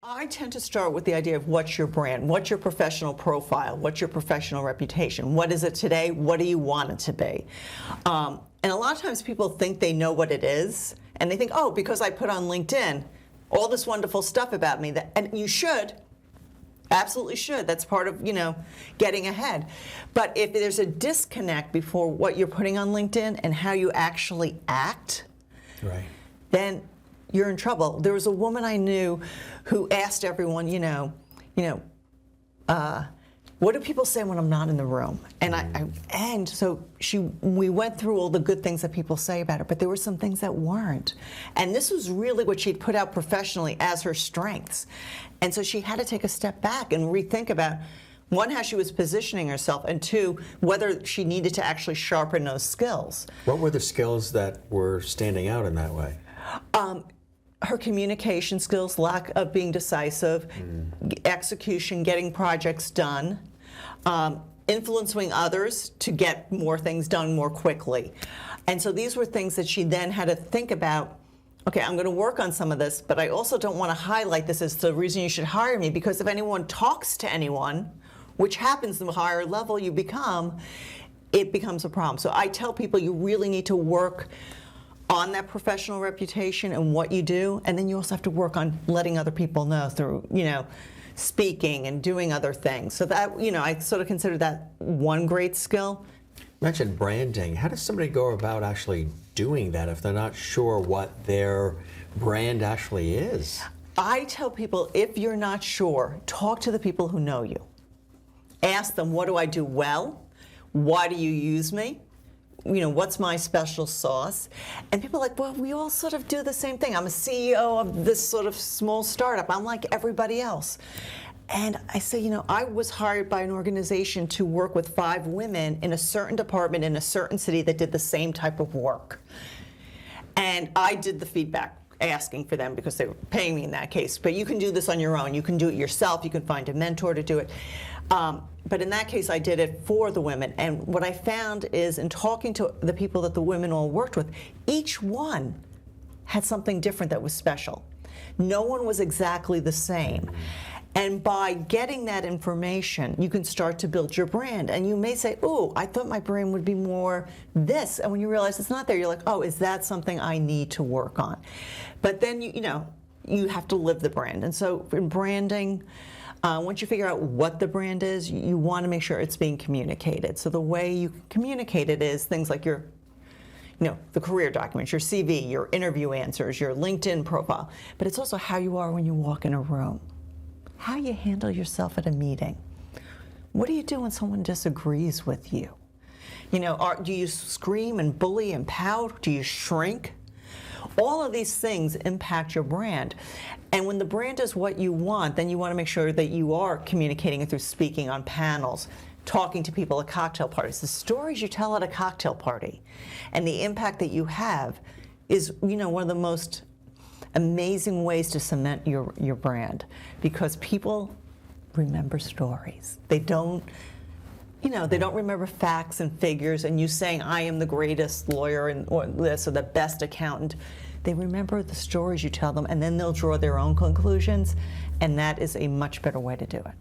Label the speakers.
Speaker 1: I tend to start with the idea of what's your brand, what's your professional profile, what's your professional reputation, what is it today, what do you want it to be? And a lot of times people think they know what it is, and they think, oh, because I put on LinkedIn all this wonderful stuff about me, and you should, absolutely should. That's part of, getting ahead. But if there's a disconnect before what you're putting on LinkedIn and how you actually act,
Speaker 2: right,
Speaker 1: then you're in trouble. There was a woman I knew who asked everyone, what do people say when I'm not in the room? And so we went through all the good things that people say about her, but there were some things that weren't. And this was really what she'd put out professionally as her strengths. And so she had to take a step back and rethink about, one, how she was positioning herself, and two, whether she needed to actually sharpen those skills.
Speaker 2: What were the skills that were standing out in that way?
Speaker 1: Her communication skills, lack of being decisive, execution, getting projects done, influencing others to get more things done more quickly. And so these were things that she then had to think about, okay, I'm going to work on some of this, but I also don't want to highlight this as the reason you should hire me, because if anyone talks to anyone, which happens the higher level you become, it becomes a problem. So I tell people you really need to work on that professional reputation and what you do, and then you also have to work on letting other people know through, speaking and doing other things. So that, I sort of consider that one great skill.
Speaker 2: You mentioned branding. How does somebody go about actually doing that if they're not sure what their brand actually is?
Speaker 1: I tell people, if you're not sure, talk to the people who know you. Ask them, what do I do well? Why do you use me? What's my special sauce? And people are like, well, we all sort of do the same thing. I'm a CEO of this sort of small startup. I'm like everybody else. And I say, I was hired by an organization to work with 5 women in a certain department in a certain city that did the same type of work. And I did the feedback, asking for them because they were paying me in that case. But you can do this on your own. You can do it yourself. You can find a mentor to do it. But in that case, I did it for the women. And what I found is, in talking to the people that the women all worked with, each one had something different that was special. No one was exactly the same. And by getting that information, you can start to build your brand. And you may say, oh, I thought my brand would be more this. And when you realize it's not there, you're like, oh, is that something I need to work on? But then, you have to live the brand. And so in branding, once you figure out what the brand is, you want to make sure it's being communicated. So the way you communicate it is things like your, the career documents, your CV, your interview answers, your LinkedIn profile. But it's also how you are when you walk in a room, how you handle yourself at a meeting. What do you do when someone disagrees with you? Do you scream and bully and pout? Do you shrink? All of these things impact your brand. And when the brand is what you want, then you want to make sure that you are communicating it through speaking on panels, talking to people at cocktail parties. The stories you tell at a cocktail party and the impact that you have is, one of the most amazing ways to cement your brand, because people remember stories. They don't remember facts and figures and you saying, I am the greatest lawyer or this or the best accountant. They remember the stories you tell them, and then they'll draw their own conclusions, and that is a much better way to do it.